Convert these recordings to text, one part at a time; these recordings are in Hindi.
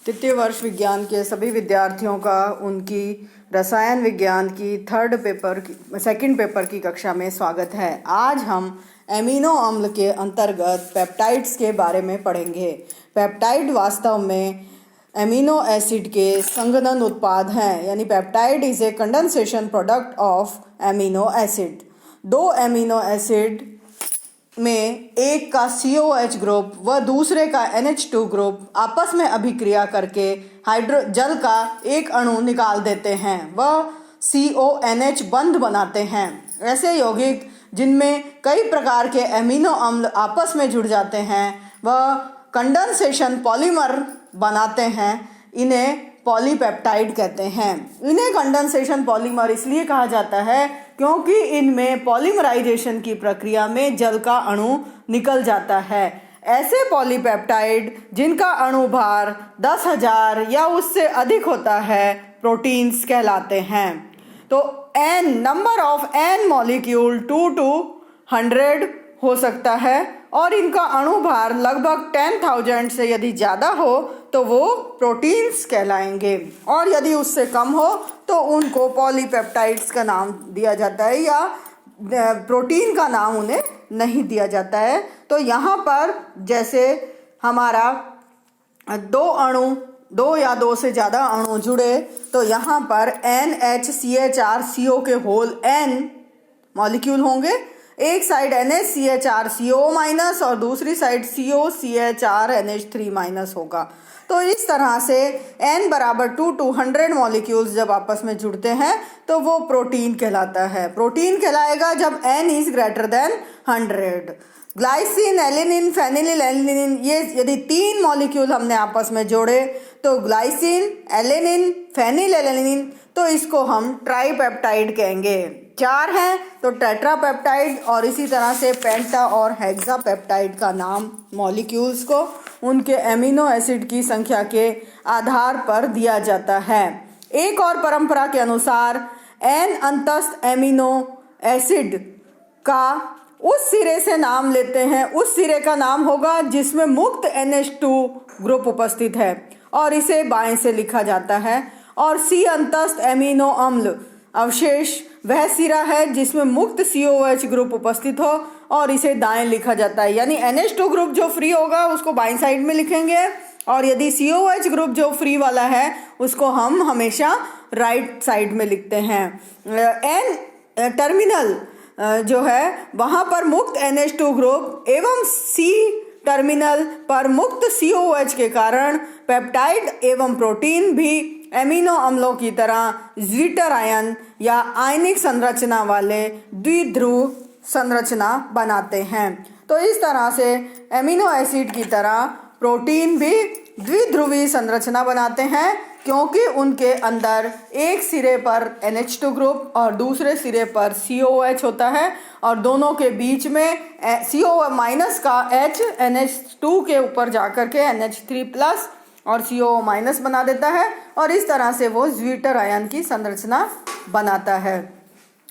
तृतीय वर्ष विज्ञान के सभी विद्यार्थियों का उनकी रसायन विज्ञान की सेकंड पेपर की कक्षा में स्वागत है। आज हम एमिनो अम्ल के अंतर्गत पेप्टाइड्स के बारे में पढ़ेंगे। पेप्टाइड वास्तव में एमिनो एसिड के संघनन उत्पाद हैं, यानी peptide is a condensation product of amino acid. दो एमिनो एसिड में एक का COH ग्रुप व दूसरे का NH2 ग्रुप आपस में अभिक्रिया करके जल का एक अणु निकाल देते हैं व CONH बंध बनाते हैं। ऐसे यौगिक जिनमें कई प्रकार के एमिनो अम्ल आपस में जुड़ जाते हैं व कंडेंसेशन पॉलीमर बनाते हैं, इन्हें पॉलीपेप्टाइड कहते हैं। इन्हें कंडेंसेशन पॉलीमर इसलिए कहा जाता है क्योंकि इनमें पॉलीमराइजेशन की प्रक्रिया में जल का अणु निकल जाता है। ऐसे पॉलीपेप्टाइड जिनका अणु भार 10,000 या उससे अधिक होता है प्रोटीन्स कहलाते हैं। तो number of n molecule 2 to 100 हो सकता है और इनका अणु भार लगभग 10,000 से यदि ज़्यादा हो तो वो प्रोटीन्स कहलाएंगे, और यदि उससे कम हो तो उनको पॉलीपेप्टाइड्स का नाम दिया जाता है या प्रोटीन का नाम उन्हें नहीं दिया जाता है। तो यहाँ पर जैसे हमारा दो या दो से ज़्यादा अणु जुड़े तो यहाँ पर NHCHRCO के होल n मॉलिक्यूल होंगे। एक साइड NaCHRCO- और दूसरी साइड COCHRNH3- होगा। तो इस तरह से n बराबर 2 to 100 मॉलिक्यूल्स जब आपस में जुड़ते हैं तो वो प्रोटीन कहलाता है। प्रोटीन कहलाएगा जब n is greater than 100। Glycine, alanine, phenylalanine, ये यदि 3 मॉलिक्यूल हमने आपस में जोड़े तो ग्लाइसिन, एलेनिन, फेनिलएलेनिन, तो इसको हम ट्राईपेप्टाइड कहेंगे। 4 हैं तो टेट्रापेप्टाइड, और इसी तरह से पेंटा और हेक्सापेप्टाइड का नाम मॉलिक्यूल्स को उनके एमिनो एसिड की संख्या के आधार पर दिया जाता है। एक और परंपरा के अनुसार n अंतस्थ एमिनो एसिड का उस सिरे से नाम लेते हैं, उस सिरे का नाम होगा जिसमें मुक्त NH2 ग्रुप उपस्थित है और इसे बाएं से लिखा जाता है, और C अंतस्थ एमिनो अम्ल अवशेष वह सिरा है जिसमें मुक्त COH ग्रुप उपस्थित हो और इसे दाएं लिखा जाता है। यानी NH2 ग्रुप जो फ्री होगा उसको बाएं साइड में लिखेंगे, और यदि COH ग्रुप जो फ्री वाला है उसको हम हमेशा राइट साइड में लिखते हैं। N टर्मिनल जो है वहाँ पर मुक्त NH2 ग्रुप एवं C टर्मिनल पर मुक्त COH के कारण पेप्टाइड एवं प्रोटीन भी एमिनो अम्लों की तरह ज्विटर आयन या आयनिक संरचना वाले द्विध्रुव संरचना बनाते हैं। तो इस तरह से एमिनो एसिड की तरह प्रोटीन भी द्विध्रुवी संरचना बनाते हैं, क्योंकि उनके अंदर एक सिरे पर NH2 ग्रुप और दूसरे सिरे पर COH होता है, और दोनों के बीच में CO- का H NH2 के ऊपर जाकर के NH3+ और CO- बना देता है, और इस तरह से वो ज्विटर आयन की संरचना बनाता है।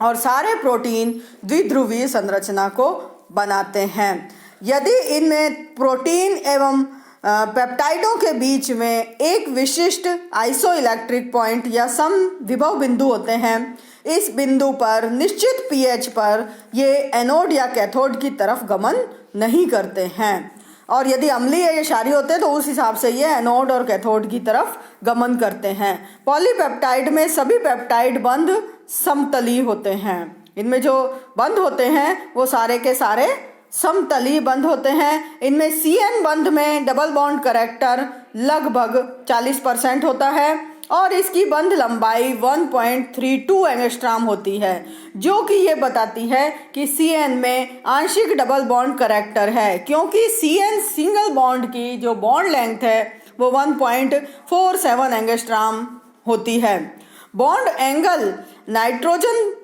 और सारे प्रोटीन द्विध्रुवीय संरचना को बनाते हैं। यदि इनमें प्रोटीन एवं पेप्टाइडों के बीच में एक विशिष्ट आइसोइलेक्ट्रिक पॉइंट या समविभव बिंदु होते हैं, इस बिंदु पर निश्चित pH पर ये एनोड या कैथोड की तरफ गमन नहीं करते हैं, और यदि अम्लीय या क्षारीय होते हैं तो उस हिसाब से ये एनोड और कैथोड की तरफ गमन करते हैं। पॉलीपेप्टाइड में सभी पेप्टाइड बंध समतली होते हैं। इनमें जो बंध होते हैं वो सारे के सारे समतली बंध होते हैं। इनमें CN बंध में डबल बॉन्ड करैक्टर लगभग 40% होता है, और इसकी बंध लंबाई 1.32 एंगस्ट्रॉम होती है, जो कि ये बताती है कि CN में आंशिक डबल बॉन्ड करैक्टर है, क्योंकि CN सिंगल बॉन्ड की जो बॉन्ड लेंथ है वो 1.47 एंगस्ट्रॉम होती है। बॉन्ड एंगल नाइट्रोजन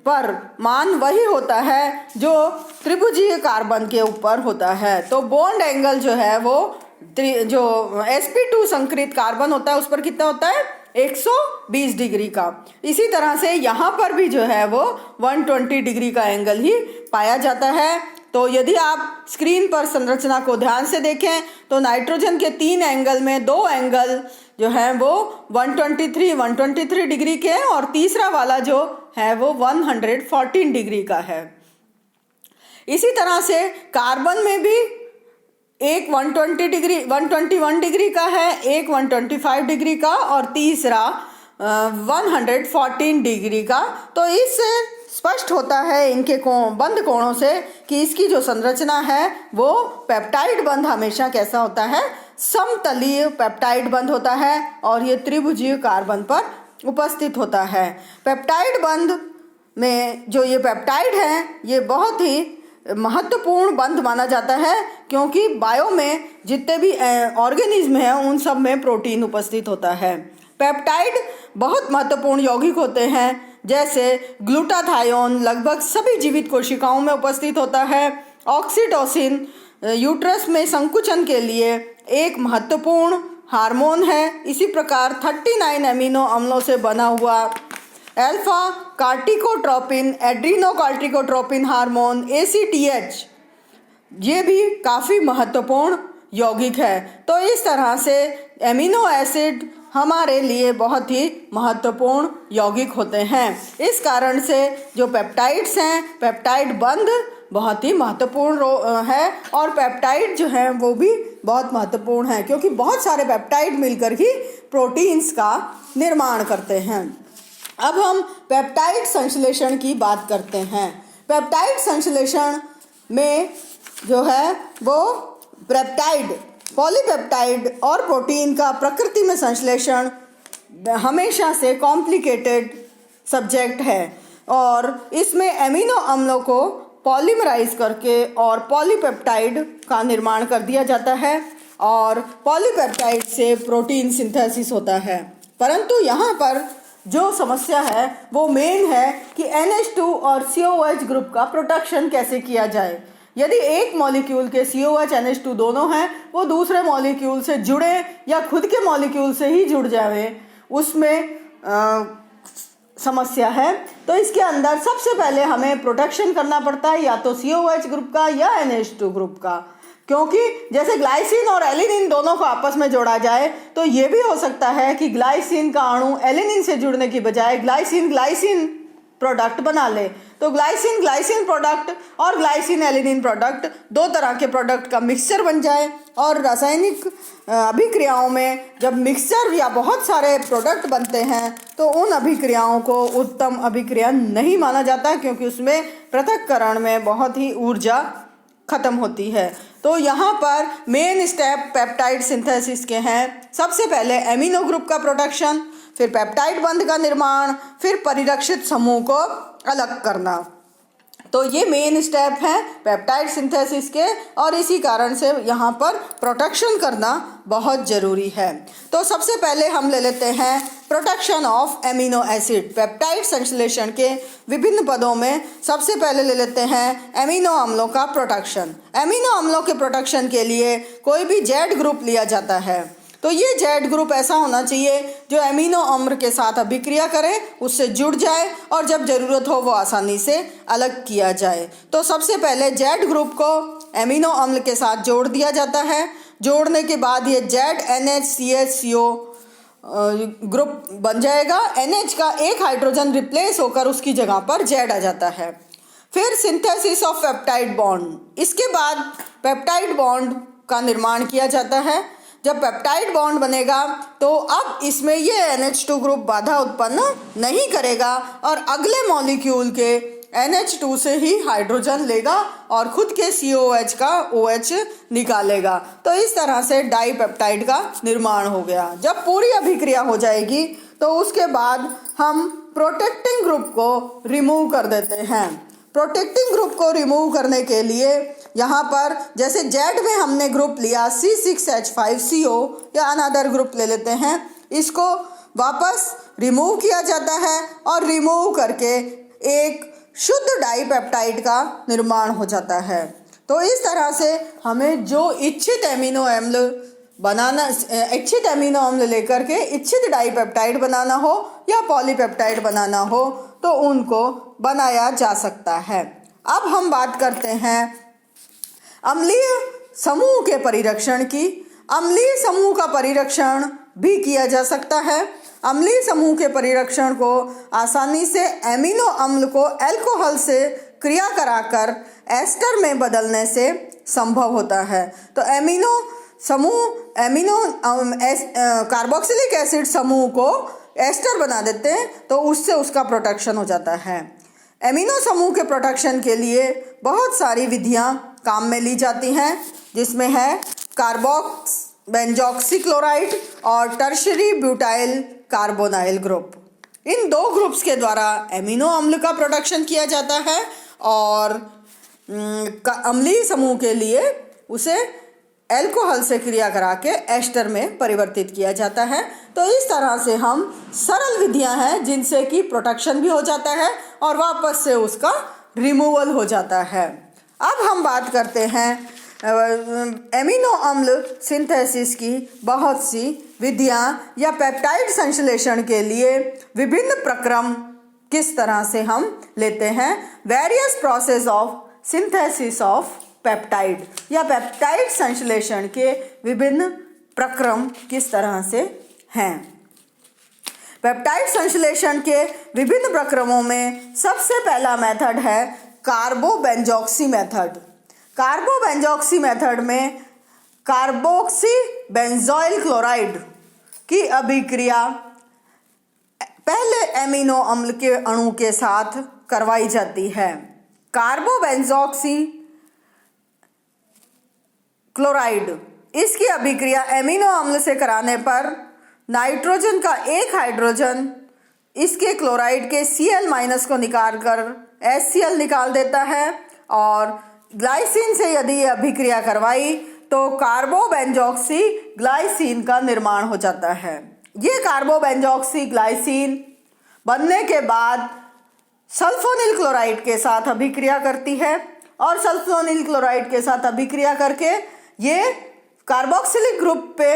पर मान वही होता है जो त्रिभुजीय कार्बन के ऊपर होता है। तो बॉन्ड एंगल जो है वो जो sp2 संकरित कार्बन होता है उस पर कितना होता है, 120 डिग्री का। इसी तरह से यहाँ पर भी जो है वो 120 डिग्री का एंगल ही पाया जाता है। तो यदि आप स्क्रीन पर संरचना को ध्यान से देखें तो नाइट्रोजन के 3 एंगल में 2 एंगल जो है वो 123 डिग्री के हैं और तीसरा वाला जो है वो 114 डिग्री का है। इसी तरह से कार्बन में भी एक 121 डिग्री का है, एक 125 डिग्री का और तीसरा 114 डिग्री का। तो इससे स्पष्ट होता है इनके बंध कोणों से कि इसकी जो संरचना है वो पेप्टाइड बंध हमेशा कैसा होता है, समतलीय पेप्टाइड बंध होता है और ये त्रिभुजीय कार्बन पर उपस्थित होता है। पेप्टाइड बंध में जो ये पेप्टाइड है ये बहुत ही महत्वपूर्ण बंध माना जाता है क्योंकि बायो में जितने भी ऑर्गेनिज्म हैं उन सब में प्रोटीन उपस्थित होता है। पेप्टाइड बहुत महत्वपूर्ण यौगिक होते हैं, जैसे ग्लूटाथायोन लगभग सभी जीवित कोशिकाओं में उपस्थित होता है। ऑक्सीटोसिन यूट्रस में संकुचन के लिए एक महत्वपूर्ण हार्मोन है। इसी प्रकार 39 अमीनो अम्लों से बना हुआ अल्फा कार्टिकोट्रोपिन, एड्रीनोकार्टिकोट्रोपिन हार्मोन ACTH ये भी काफ़ी महत्वपूर्ण यौगिक है। तो इस तरह से एमिनो एसिड हमारे लिए बहुत ही महत्वपूर्ण यौगिक होते हैं। इस कारण से जो पेप्टाइड्स हैं, पेप्टाइड बंध बहुत ही महत्वपूर्ण है और पेप्टाइड जो है वो भी बहुत महत्वपूर्ण है क्योंकि बहुत सारे पेप्टाइड मिलकर ही प्रोटीन्स का निर्माण करते हैं। अब हम पेप्टाइड संश्लेषण की बात करते हैं। पेप्टाइड संश्लेषण में जो है वो पेप्टाइड, पॉलीपेप्टाइड और प्रोटीन का प्रकृति में संश्लेषण हमेशा से कॉम्प्लिकेटेड सब्जेक्ट है और इसमें एमिनो अम्लों को पॉलीमराइज करके और पॉलीपेप्टाइड का निर्माण कर दिया जाता है और पॉलीपेप्टाइड से प्रोटीन सिंथेसिस होता है। परंतु यहाँ पर जो समस्या है वो मेन है कि NH2 और COH ग्रुप का प्रोटेक्शन कैसे किया जाए। यदि एक मॉलिक्यूल के COH NH2 दोनों हैं वो दूसरे मॉलिक्यूल से जुड़े या खुद के मॉलिक्यूल से ही जुड़ जाए, उसमें समस्या है। तो इसके अंदर सबसे पहले हमें प्रोटेक्शन करना पड़ता है या तो COH ग्रुप का या NH2 ग्रुप का, क्योंकि जैसे ग्लाइसिन और एलिनिन दोनों को आपस में जोड़ा जाए तो ये भी हो सकता है कि ग्लाइसिन का अणु एलिनिन से जुड़ने की बजाय ग्लाइसिन प्रोडक्ट बना ले। तो ग्लाइसिन प्रोडक्ट और ग्लाइसिन एलिनिन प्रोडक्ट दो तरह के प्रोडक्ट का मिक्सचर बन जाए और रासायनिक अभिक्रियाओं में जब मिक्सचर या बहुत सारे प्रोडक्ट बनते हैं तो उन अभिक्रियाओं को उत्तम अभिक्रिया नहीं माना जाता क्योंकि उसमें पृथक्करण में बहुत ही ऊर्जा खत्म होती है। तो यहाँ पर मेन स्टेप पेप्टाइड सिंथेसिस के हैं। सबसे पहले एमिनो ग्रुप का प्रोटेक्शन, फिर पेप्टाइड बंध का निर्माण, फिर परिरक्षित समूह को अलग करना। तो ये मेन स्टेप हैं पेप्टाइड सिंथेसिस के और इसी कारण से यहाँ पर प्रोटेक्शन करना बहुत ज़रूरी है। तो सबसे पहले हम ले लेते हैं protection of amino acid. Peptide संश्लेषण के विभिन्न पदों में सबसे पहले ले लेते हैं एमिनो अम्लों का प्रोटेक्शन। एमिनो अम्लों के प्रोटेक्शन के लिए कोई भी Z ग्रुप लिया जाता है। तो ये Z ग्रुप ऐसा होना चाहिए जो एमिनो अम्ल के साथ अभिक्रिया करे, उससे जुड़ जाए और जब ज़रूरत हो वो आसानी से अलग किया जाए। तो सबसे पहले Z ग्रुप को एमिनो अम्ल के साथ जोड़ दिया जाता है। जोड़ने के बाद ये ZNHCHCO ग्रुप बन जाएगा। NH का एक हाइड्रोजन रिप्लेस होकर उसकी जगह पर Z आ जाता है। फिर सिंथेसिस ऑफ पेप्टाइड बॉन्ड, इसके बाद पेप्टाइड बॉन्ड का निर्माण किया जाता है। जब पेप्टाइड बॉन्ड बनेगा तो अब इसमें ये NH2 ग्रुप बाधा उत्पन्न नहीं करेगा और अगले मॉलिक्यूल के NH2 से ही हाइड्रोजन लेगा और खुद के COH का OH निकालेगा। तो इस तरह से डाईपेप्टाइड का निर्माण हो गया। जब पूरी अभिक्रिया हो जाएगी तो उसके बाद हम प्रोटेक्टिंग ग्रुप को रिमूव कर देते हैं। प्रोटेक्टिंग ग्रुप को रिमूव करने के लिए यहाँ पर जैसे Z में हमने ग्रुप लिया C6H5CO या अनदर ग्रुप ले लेते हैं, इसको वापस रिमूव किया जाता है और रिमूव करके एक शुद्ध डाईपेप्टाइड का निर्माण हो जाता है। तो इस तरह से हमें जो इच्छित एमिनो अम्ल लेकर के इच्छित डाईपेप्टाइड बनाना हो या पॉलीपेप्टाइड बनाना हो तो उनको बनाया जा सकता है। अब हम बात करते हैं अम्लीय समूह के परिरक्षण की, अम्लीय समूह का परिरक्षण भी किया जा सकता है। अम्लीय समूह के परिरक्षण को आसानी से एमिनो अम्ल को अल्कोहल से क्रिया कराकर एस्टर में बदलने से संभव होता है। तो एमिनो कार्बोक्सिलिक एसिड समूह को एस्टर बना देते हैं, तो उससे उसका प्रोटेक्शन हो जाता है। एमिनो समूह के प्रोटेक्शन के लिए बहुत सारी विधियां काम में ली जाती हैं, जिसमें है कार्बोक्स बेंजॉक्सीक्लोराइड और टर्शरी ब्यूटाइल कार्बोनाइल ग्रुप। इन दो ग्रुप्स के द्वारा एमिनो अम्ल का प्रोडक्शन किया जाता है और अम्लीय समूह के लिए उसे अल्कोहल से क्रिया करा के एस्टर में परिवर्तित किया जाता है। तो इस तरह से हम सरल विधियां हैं जिनसे कि प्रोटेक्शन भी हो जाता है और वापस से उसका रिमूवल हो जाता है। अब हम बात करते हैं एमिनो अम्ल सिंथेसिस की बहुत सी विधियां या पेप्टाइड संश्लेषण के लिए विभिन्न प्रक्रम किस तरह से हम लेते हैं। Various process of synthesis of peptide या पेप्टाइड संश्लेषण के विभिन्न प्रक्रम किस तरह से हैं। पेप्टाइड संश्लेषण के विभिन्न प्रक्रमों में सबसे पहला मेथड है कार्बोबेंजॉक्सी मेथड। कार्बोबेंजॉक्सी मेथड में कार्बोक्सी बेंजोइल क्लोराइड की अभिक्रिया पहले एमिनो अम्ल के अणु के साथ करवाई जाती है। कार्बोबेंजॉक्सी क्लोराइड इसकी अभिक्रिया एमिनो अम्ल से कराने पर नाइट्रोजन का एक हाइड्रोजन इसके क्लोराइड के Cl- को निकाल कर HCl निकाल देता है और ग्लाइसिन से यदि ये अभिक्रिया करवाई तो कार्बोबेंजॉक्सी ग्लाइसिन का निर्माण हो जाता है। ये कार्बोबेंजॉक्सी ग्लाइसिन बनने के बाद सल्फोनिल क्लोराइड के साथ अभिक्रिया करती है और सल्फोनिल क्लोराइड के साथ अभिक्रिया करके ये कार्बोक्सिलिक ग्रुप पे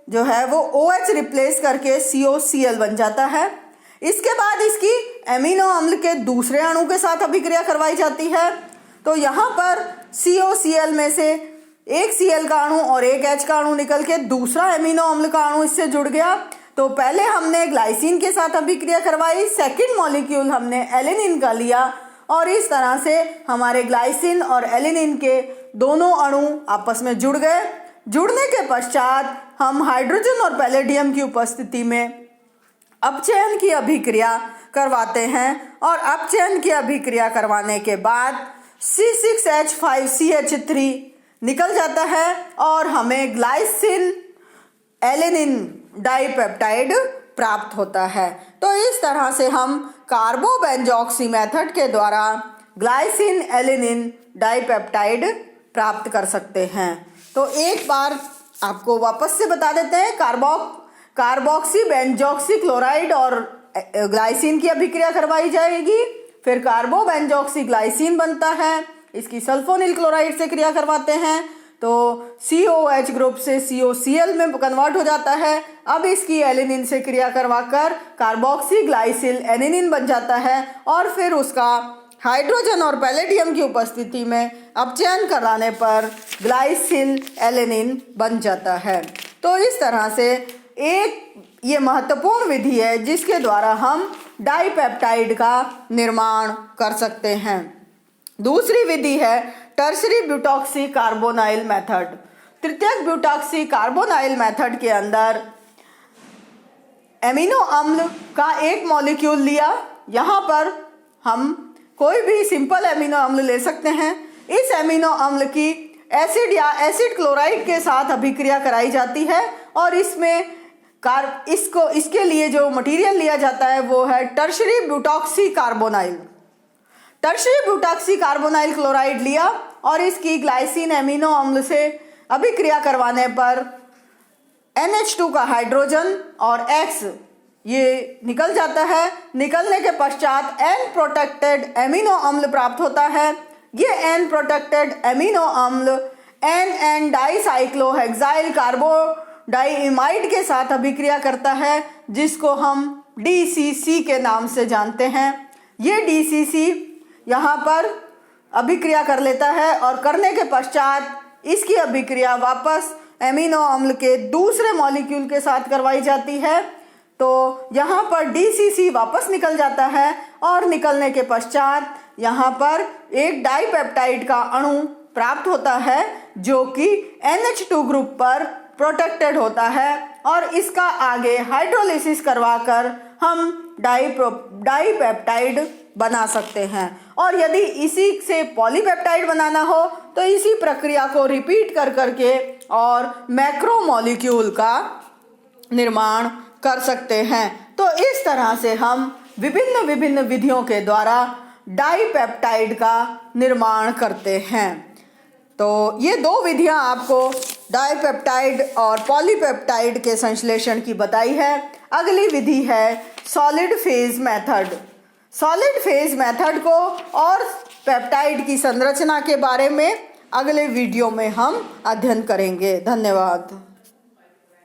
जो है वो OH रिप्लेस करके COCl बन जाता है। इसके बाद इसकी एमिनो अम्ल के दूसरे अणु के साथ अभिक्रिया करवाई जाती है। तो यहाँ पर COCl में से एक Cl का अणु और एक H का अणु निकल के दूसरा एमिनो अम्ल का अणु इससे जुड़ गया। तो पहले हमने ग्लाइसिन के साथ अभिक्रिया करवाई, सेकंड मॉलिक्यूल हमने एलिनिन का लिया और इस तरह से हमारे ग्लाइसिन और एलिनिन के दोनों अणु आपस में जुड़ गए। जुड़ने के पश्चात हम हाइड्रोजन और पैलेडियम की उपस्थिति में अपचयन की अभिक्रिया करवाते हैं और अपचयन की अभिक्रिया करवाने के बाद C6H5CH3 निकल जाता है और हमें ग्लाइसिन एलिनिन डाइपेप्टाइड प्राप्त होता है। तो इस तरह से हम कार्बोबेंजॉक्सी मेथड के द्वारा ग्लाइसिन एलिनिन डाइपेप्टाइड प्राप्त कर सकते हैं। तो एक बार आपको वापस से बता देते हैं, कार्बोक्सी बेंजॉक्सी क्लोराइड और ग्लाइसिन की अभिक्रिया करवाई जाएगी, फिर कार्बोबेंजॉक्सी ग्लाइसिन बनता है, इसकी सल्फोनिल क्लोराइड से क्रिया करवाते हैं तो COH ग्रुप से COCl में कन्वर्ट हो जाता है। अब इसकी एलिनिन से क्रिया करवाकर कार्बोक्सी ग्लाइसिल एनिनिन बन जाता है और फिर उसका हाइड्रोजन और पैलेडियम की उपस्थिति में अपचयन कराने पर ग्लाइसिल एलिनिन बन जाता है। तो इस तरह से एक ये महत्वपूर्ण विधि है जिसके द्वारा हम डाइपेप्टाइड का निर्माण कर सकते हैं। दूसरी विधि है टर्शरी ब्यूटॉक्सी कार्बोनाइल मेथड। तृतीयक ब्यूटॉक्सी कार्बोनाइल मेथड के अंदर एमिनो अम्ल का एक मॉलिक्यूल लिया, यहाँ पर हम कोई भी सिंपल एमिनो अम्ल ले सकते हैं। इस एमिनो अम्ल की एसिड या एसिड क्लोराइड के साथ अभिक्रिया कराई जाती है और इसमें इसके लिए जो मटेरियल लिया जाता है वो है tertiary butoxy carbonyl. Tertiary butoxy carbonyl chloride लिया और इसकी ग्लाइसिन एमिनो अम्ल से अभिक्रिया करवाने पर NH2 का हाइड्रोजन और X ये निकल जाता है। निकलने के पश्चात N प्रोटेक्टेड एमिनो अम्ल प्राप्त होता है। ये N प्रोटेक्टेड एमिनो अम्ल NN डाइसाइक्लोहेक्साइल कार्बोडाइइमाइड के साथ अभिक्रिया करता है जिसको हम DCC के नाम से जानते हैं। ये DCC यहाँ पर अभिक्रिया कर लेता है और करने के पश्चात इसकी अभिक्रिया वापस एमिनो अम्ल के दूसरे मॉलिक्यूल के साथ करवाई जाती है। तो यहाँ पर DCC वापस निकल जाता है और निकलने के पश्चात यहाँ पर एक डाइपेप्टाइड का अणु प्राप्त होता है जो कि NH2 ग्रुप पर प्रोटेक्टेड होता है और इसका आगे हाइड्रोलिसिस करवाकर हम डाइपेप्टाइड बना सकते हैं। और यदि इसी से पॉलीपेप्टाइड बनाना हो तो इसी प्रक्रिया को रिपीट कर करके और मैक्रोमोलिक्यूल का निर्माण कर सकते हैं। तो इस तरह से हम विभिन्न विभिन्न विधियों के द्वारा डाइपेप्टाइड का निर्माण करते हैं। तो ये दो विधियां आपको डाइपेप्टाइड और पॉलीपेप्टाइड के संश्लेषण की बताई है। अगली विधि है solid phase method. Solid phase method को और पेप्टाइड की संरचना के बारे में अगले वीडियो में हम अध्ययन करेंगे। धन्यवाद।